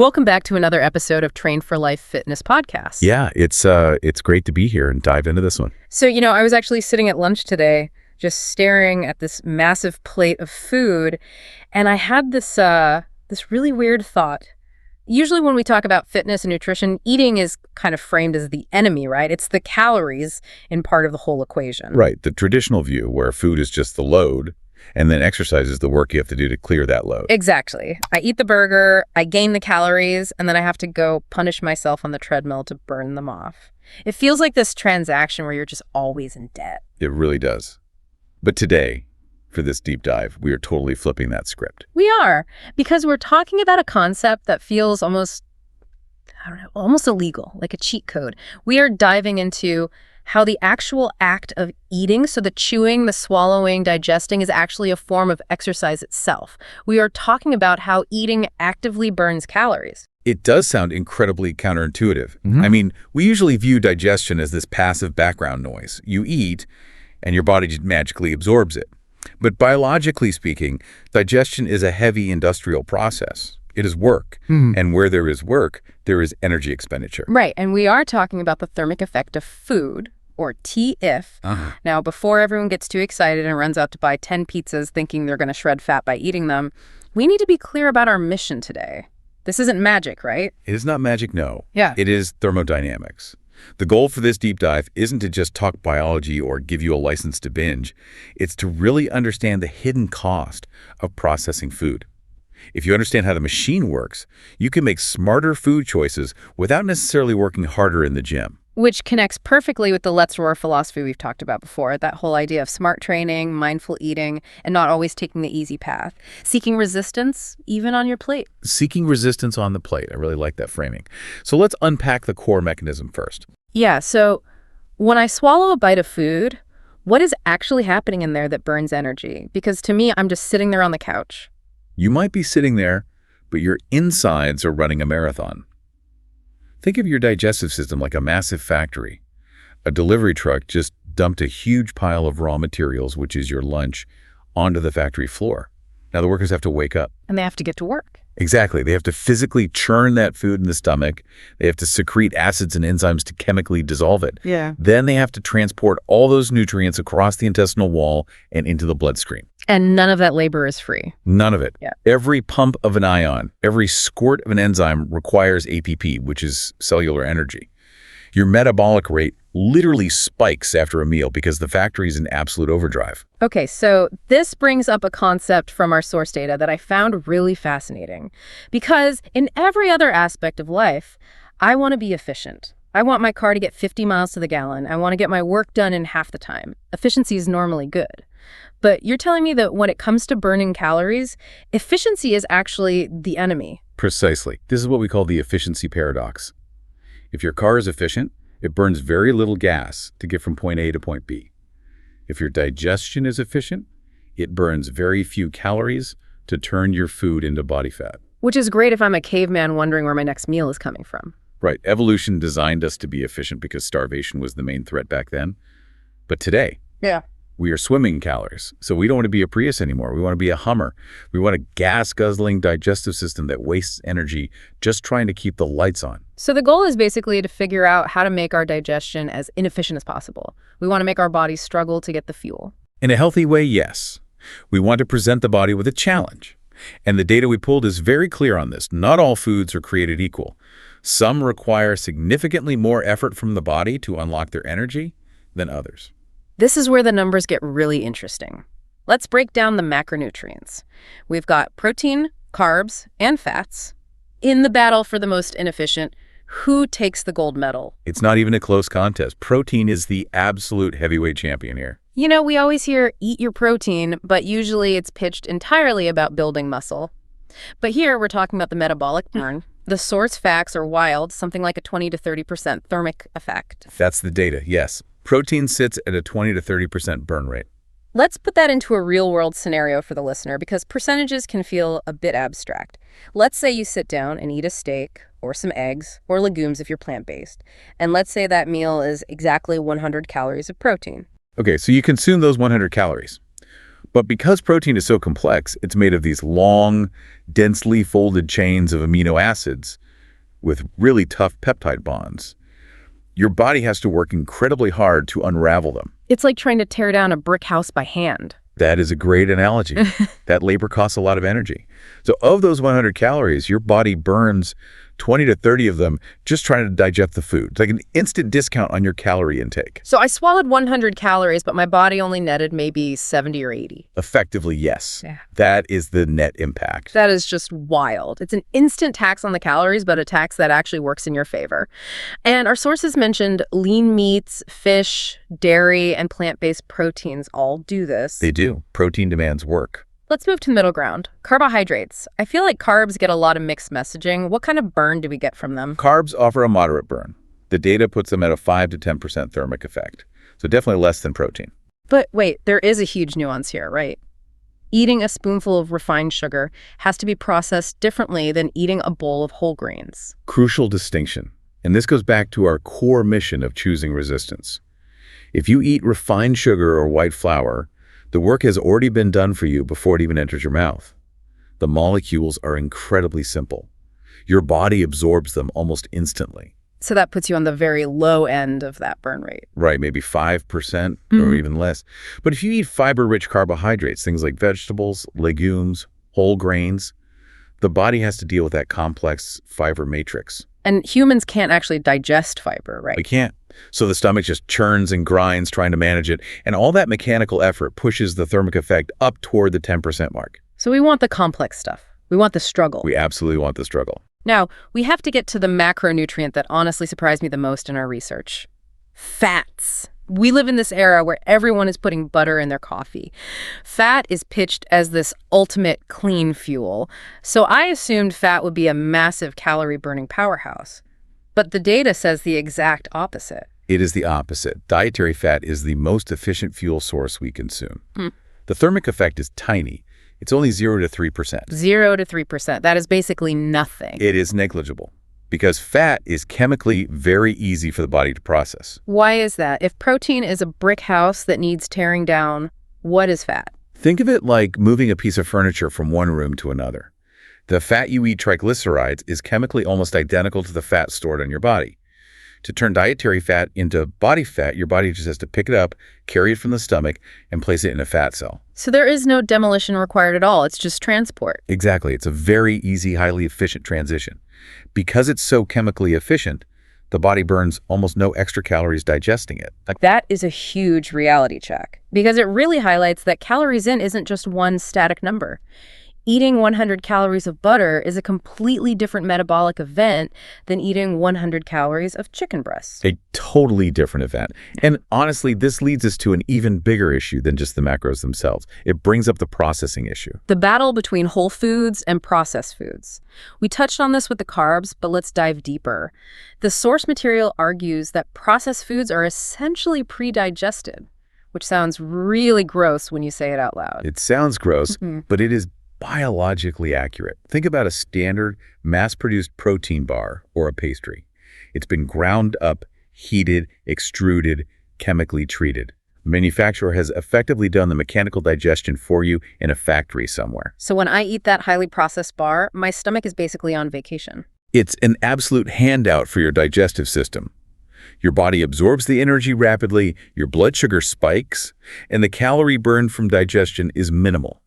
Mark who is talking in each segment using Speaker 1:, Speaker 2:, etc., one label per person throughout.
Speaker 1: Welcome back to another episode of Train for Life Fitness Podcast.
Speaker 2: Yeah, it's great to be here and dive into this one.
Speaker 1: So, I was actually sitting at lunch today, just staring at this massive plate of food, and I had this really weird thought. Usually when we talk about fitness and nutrition, eating is kind of framed as the enemy, right? It's the calories in part of the whole equation.
Speaker 2: Right, the traditional view where food is just the load, and then exercise is the work you have to do to clear that load.
Speaker 1: Exactly. I eat the burger, I gain the calories, and then I have to go punish myself on the treadmill to burn them off. It feels like this transaction where you're just always in debt.
Speaker 2: It really does. But today, for this deep dive, we are totally flipping that script.
Speaker 1: We are, because we're talking about a concept that feels almost illegal, like a cheat code. We are diving into how the actual act of eating, so the chewing, the swallowing, digesting, is actually a form of exercise itself. We are talking about how eating actively burns calories.
Speaker 2: It does sound incredibly counterintuitive. I mean, we usually view digestion as this passive background noise. You eat, and your body just magically absorbs it. But biologically speaking, digestion is a heavy industrial process. It is work. And where there is work, there is energy expenditure.
Speaker 1: Right, and we are talking about the thermic effect of food, or TIF. Now, before everyone gets too excited and runs out to buy 10 pizzas thinking they're going to shred fat by eating them, we need to be clear about our mission today. This isn't magic, right?
Speaker 2: It is not magic, no.
Speaker 1: Yeah.
Speaker 2: It is thermodynamics. The goal for this deep dive isn't to just talk biology or give you a license to binge. It's to really understand the hidden cost of processing food. If you understand how the machine works, you can make smarter food choices without necessarily working harder in the gym.
Speaker 1: Which connects perfectly with the Lët'z philosophy we've talked about before, that whole idea of smart training, mindful eating, and not always taking the easy path. Seeking resistance, even on your plate.
Speaker 2: Seeking resistance on the plate. I really like that framing. So let's unpack the core mechanism first.
Speaker 1: Yeah, so when I swallow a bite of food, what is actually happening in there that burns energy? Because to me, I'm just sitting there on the couch.
Speaker 2: You might be sitting there, but your insides are running a marathon. Think of your digestive system like a massive factory. A delivery truck just dumped a huge pile of raw materials, which is your lunch, onto the factory floor. Now the workers have to wake up.
Speaker 1: And they have to get to work.
Speaker 2: Exactly. They have to physically churn that food in the stomach. They have to secrete acids and enzymes to chemically dissolve it.
Speaker 1: Yeah.
Speaker 2: Then they have to transport all those nutrients across the intestinal wall and into the bloodstream.
Speaker 1: And none of that labor is free.
Speaker 2: None of it.
Speaker 1: Yeah.
Speaker 2: Every pump of an ion, every squirt of an enzyme requires ATP, which is cellular energy. Your metabolic rate literally spikes after a meal because the factory is in absolute overdrive.
Speaker 1: Okay, so this brings up a concept from our source data that I found really fascinating. Because in every other aspect of life, I want to be efficient. I want my car to get 50 miles to the gallon. I want to get my work done in half the time. Efficiency is normally good. But you're telling me that when it comes to burning calories, efficiency is actually the enemy.
Speaker 2: Precisely. This is what we call the efficiency paradox. If your car is efficient, it burns very little gas to get from point A to point B. If your digestion is efficient, it burns very few calories to turn your food into body fat.
Speaker 1: Which is great if I'm a caveman wondering where my next meal is coming from.
Speaker 2: Right. Evolution designed us to be efficient because starvation was the main threat back then. But today, we are swimming in calories. So we don't want to be a Prius anymore. We want to be a Hummer. We want a gas-guzzling digestive system that wastes energy just trying to keep the lights on.
Speaker 1: So the goal is basically to figure out how to make our digestion as inefficient as possible. We want to make our bodies struggle to get the fuel.
Speaker 2: In a healthy way, yes. We want to present the body with a challenge. And the data we pulled is very clear on this. Not all foods are created equal. Some require significantly more effort from the body to unlock their energy than others.
Speaker 1: This is where the numbers get really interesting. Let's break down the macronutrients. We've got protein, carbs, and fats. In the battle for the most inefficient, who takes the gold medal?
Speaker 2: It's not even a close contest. Protein is the absolute heavyweight champion here.
Speaker 1: We always hear eat your protein, but usually it's pitched entirely about building muscle. But here we're talking about the metabolic burn. The source facts are wild, something like a 20 to 30% thermic effect.
Speaker 2: That's the data, yes. Protein sits at a 20 to 30% burn rate.
Speaker 1: Let's put that into a real-world scenario for the listener because percentages can feel a bit abstract. Let's say you sit down and eat a steak or some eggs or legumes if you're plant-based. And let's say that meal is exactly 100 calories of protein.
Speaker 2: Okay, so you consume those 100 calories. But because protein is so complex, it's made of these long, densely folded chains of amino acids with really tough peptide bonds. Your body has to work incredibly hard to unravel them.
Speaker 1: It's like trying to tear down a brick house by hand.
Speaker 2: That is a great analogy. That labor costs a lot of energy. So of those 100 calories, your body burns 20 to 30 of them just trying to digest the food. It's like an instant discount on your calorie intake.
Speaker 1: So I swallowed 100 calories, but my body only netted maybe 70 or 80.
Speaker 2: Effectively, yes.
Speaker 1: Yeah.
Speaker 2: That is the net impact.
Speaker 1: That is just wild. It's an instant tax on the calories, but a tax that actually works in your favor. And our sources mentioned lean meats, fish, dairy, and plant-based proteins all do this.
Speaker 2: They do. Protein demands work.
Speaker 1: Let's move to the middle ground. Carbohydrates. I feel like carbs get a lot of mixed messaging. What kind of burn do we get from them?
Speaker 2: Carbs offer a moderate burn. The data puts them at a 5 to 10% thermic effect. So definitely less than protein.
Speaker 1: But wait, there is a huge nuance here, right? Eating a spoonful of refined sugar has to be processed differently than eating a bowl of whole grains.
Speaker 2: Crucial distinction. And this goes back to our core mission of choosing resistance. If you eat refined sugar or white flour, the work has already been done for you before it even enters your mouth. The molecules are incredibly simple. Your body absorbs them almost instantly.
Speaker 1: So that puts you on the very low end of that burn rate.
Speaker 2: Right, maybe 5% or even less. But if you eat fiber-rich carbohydrates, things like vegetables, legumes, whole grains, the body has to deal with that complex fiber matrix.
Speaker 1: And humans can't actually digest fiber, right?
Speaker 2: We can't. So the stomach just churns and grinds trying to manage it, and all that mechanical effort pushes the thermic effect up toward the 10% mark.
Speaker 1: So we want the complex stuff. We want the struggle.
Speaker 2: We absolutely want the struggle.
Speaker 1: Now, we have to get to the macronutrient that honestly surprised me the most in our research. Fats. We live in this era where everyone is putting butter in their coffee. Fat is pitched as this ultimate clean fuel, so I assumed fat would be a massive calorie-burning powerhouse. But the data says the exact opposite.
Speaker 2: It is the opposite. Dietary fat is the most efficient fuel source we consume. The thermic effect is tiny. It's only 0 to 3%.
Speaker 1: 0 to 3%. That is basically nothing.
Speaker 2: It is negligible because fat is chemically very easy for the body to process.
Speaker 1: Why is that? If protein is a brick house that needs tearing down, what is fat?
Speaker 2: Think of it like moving a piece of furniture from one room to another. The fat you eat, triglycerides, is chemically almost identical to the fat stored on your body. To turn dietary fat into body fat, your body just has to pick it up, carry it from the stomach, and place it in a fat cell.
Speaker 1: So there is no demolition required at all. It's just transport.
Speaker 2: Exactly. It's a very easy, highly efficient transition. Because it's so chemically efficient, the body burns almost no extra calories digesting it.
Speaker 1: That is a huge reality check because it really highlights that calories in isn't just one static number. Eating 100 calories of butter is a completely different metabolic event than eating 100 calories of chicken breast.
Speaker 2: A totally different event. And honestly, this leads us to an even bigger issue than just the macros themselves. It brings up the processing issue.
Speaker 1: The battle between whole foods and processed foods. We touched on this with the carbs, but let's dive deeper. The source material argues that processed foods are essentially pre-digested, which sounds really gross when you say it out loud.
Speaker 2: It sounds gross, but it is biologically accurate. Think about a standard mass-produced protein bar or a pastry. It's been ground up, heated, extruded, chemically treated. The manufacturer has effectively done the mechanical digestion for you in a factory somewhere.
Speaker 1: So when I eat that highly processed bar, my stomach is basically on vacation.
Speaker 2: It's an absolute handout for your digestive system. Your body absorbs the energy rapidly, your blood sugar spikes, and the calorie burn from digestion is minimal.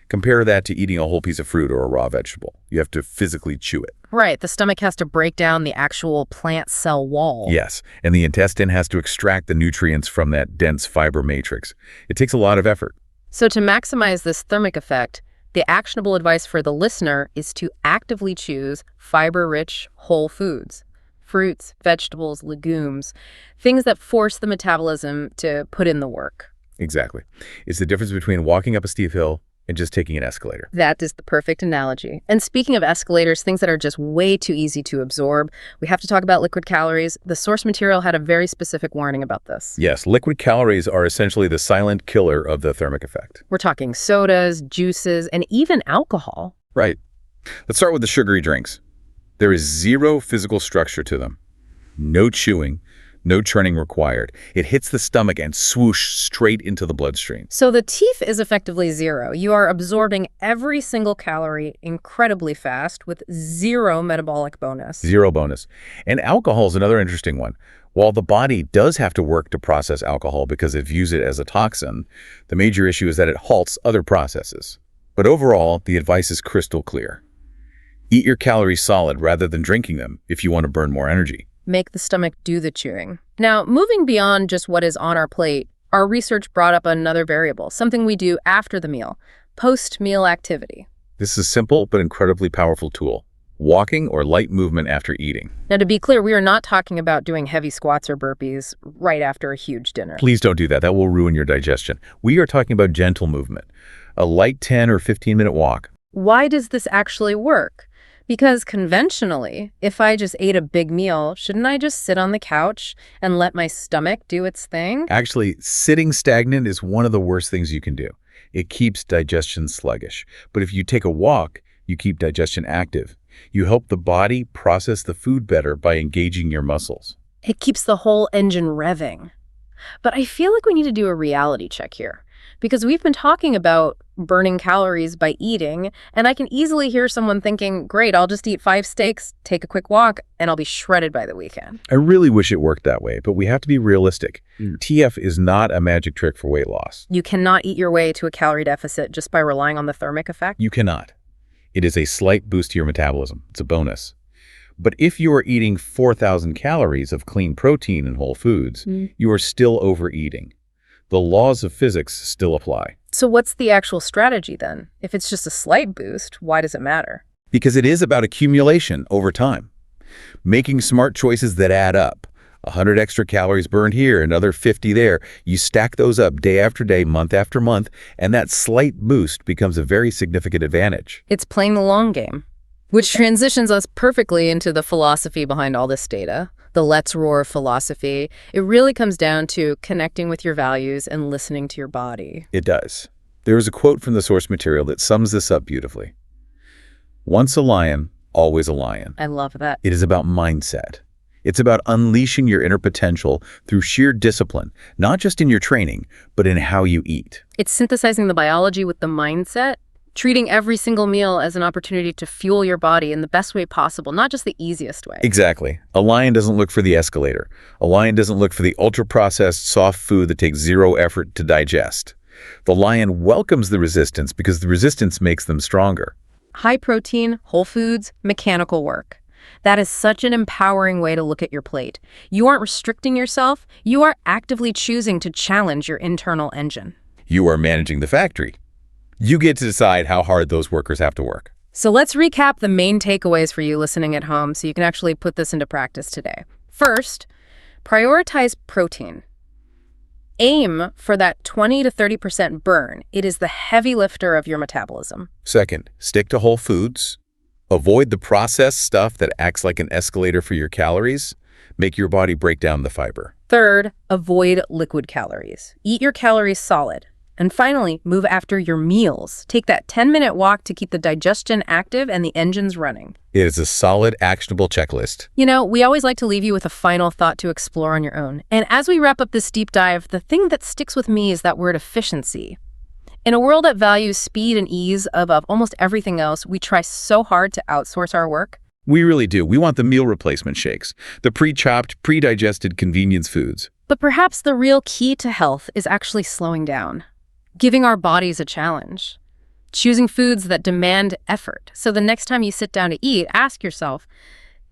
Speaker 2: Compare that to eating a whole piece of fruit or a raw vegetable. You have to physically chew it.
Speaker 1: Right, the stomach has to break down the actual plant cell wall.
Speaker 2: Yes, and the intestine has to extract the nutrients from that dense fiber matrix. It takes a lot of effort.
Speaker 1: So to maximize this thermic effect, the actionable advice for the listener is to actively choose fiber-rich whole foods. Fruits, vegetables, legumes, things that force the metabolism to put in the work.
Speaker 2: Exactly. It's the difference between walking up a steep hill and just taking an escalator.
Speaker 1: That is the perfect analogy. And speaking of escalators, things that are just way too easy to absorb, we have to talk about liquid calories. The source material had a very specific warning about this.
Speaker 2: Yes, liquid calories are essentially the silent killer of the thermic effect.
Speaker 1: We're talking sodas, juices, and even alcohol.
Speaker 2: Right. Let's start with the sugary drinks. There is zero physical structure to them. No chewing, No churning required. It hits the stomach and swoosh straight into the bloodstream.
Speaker 1: So the TEEF is effectively zero. You are absorbing every single calorie incredibly fast with zero metabolic bonus.
Speaker 2: Zero bonus. And alcohol is another interesting one. While the body does have to work to process alcohol because it views it as a toxin, the major issue is that it halts other processes. But overall, the advice is crystal clear. Eat your calories solid rather than drinking them if you want to burn more energy.
Speaker 1: Make the stomach do the chewing. Now, moving beyond just what is on our plate, our research brought up another variable, something we do after the meal, post-meal activity.
Speaker 2: This is a simple but incredibly powerful tool. Walking or light movement after eating.
Speaker 1: Now, to be clear, we are not talking about doing heavy squats or burpees right after a huge dinner.
Speaker 2: Please don't do that. That will ruin your digestion. We are talking about gentle movement, a light 10 or 15-minute walk.
Speaker 1: Why does this actually work? Because conventionally, if I just ate a big meal, shouldn't I just sit on the couch and let my stomach do its thing?
Speaker 2: Actually, sitting stagnant is one of the worst things you can do. It keeps digestion sluggish. But if you take a walk, you keep digestion active. You help the body process the food better by engaging your muscles.
Speaker 1: It keeps the whole engine revving. But I feel like we need to do a reality check here, because we've been talking about burning calories by eating, and I can easily hear someone thinking, great, I'll just eat 5 steaks, take a quick walk, and I'll be shredded by the weekend.
Speaker 2: I really wish it worked that way, but we have to be realistic. TF is not a magic trick for weight loss.
Speaker 1: You cannot eat your way to a calorie deficit just by relying on the thermic effect.
Speaker 2: You cannot. It is a slight boost to your metabolism. It's a bonus. But if you are eating 4,000 calories of clean protein and whole foods, you are still overeating. The laws of physics still apply.
Speaker 1: So what's the actual strategy then? If it's just a slight boost, why does it matter?
Speaker 2: Because it is about accumulation over time. Making smart choices that add up. 100 extra calories burned here, another 50 there. You stack those up day after day, month after month, and that slight boost becomes a very significant advantage.
Speaker 1: It's playing the long game, which transitions us perfectly into the philosophy behind all this data. The Let's Roar philosophy. It really comes down to connecting with your values and listening to your body.
Speaker 2: It does. There is a quote from the source material that sums this up beautifully. Once a lion, always a lion.
Speaker 1: I love that.
Speaker 2: It is about mindset. It's about unleashing your inner potential through sheer discipline, not just in your training, but in how you eat.
Speaker 1: It's synthesizing the biology with the mindset, treating every single meal as an opportunity to fuel your body in the best way possible, not just the easiest way.
Speaker 2: Exactly. A lion doesn't look for the escalator. A lion doesn't look for the ultra-processed, soft food that takes zero effort to digest. The lion welcomes the resistance because the resistance makes them stronger.
Speaker 1: High protein, whole foods, mechanical work. That is such an empowering way to look at your plate. You aren't restricting yourself. You are actively choosing to challenge your internal engine.
Speaker 2: You are managing the factory. You get to decide how hard those workers have to work.
Speaker 1: So let's recap the main takeaways for you listening at home so you can actually put this into practice today. First, prioritize protein. Aim for that 20 to 30% burn. It is the heavy lifter of your metabolism.
Speaker 2: Second, stick to whole foods. Avoid the processed stuff that acts like an escalator for your calories. Make your body break down the fiber.
Speaker 1: Third, avoid liquid calories. Eat your calories solid. And finally, move after your meals. Take that 10-minute walk to keep the digestion active and the engines running.
Speaker 2: It is a solid, actionable checklist.
Speaker 1: You know, we always like to leave you with a final thought to explore on your own. And as we wrap up this deep dive, the thing that sticks with me is that word efficiency. In a world that values speed and ease above almost everything else, we try so hard to outsource our work.
Speaker 2: We really do. We want the meal replacement shakes, the pre-chopped, pre-digested convenience foods.
Speaker 1: But perhaps the real key to health is actually slowing down, giving our bodies a challenge, choosing foods that demand effort. So the next time you sit down to eat, ask yourself,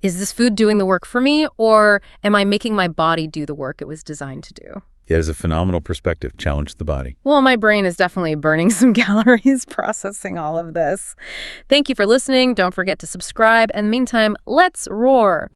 Speaker 1: is this food doing the work for me, or am I making my body do the work it was designed to do?
Speaker 2: It is a phenomenal perspective. Challenge the body.
Speaker 1: Well, my brain is definitely burning some calories processing all of this. Thank you for listening. Don't forget to subscribe. And meantime, let's roar.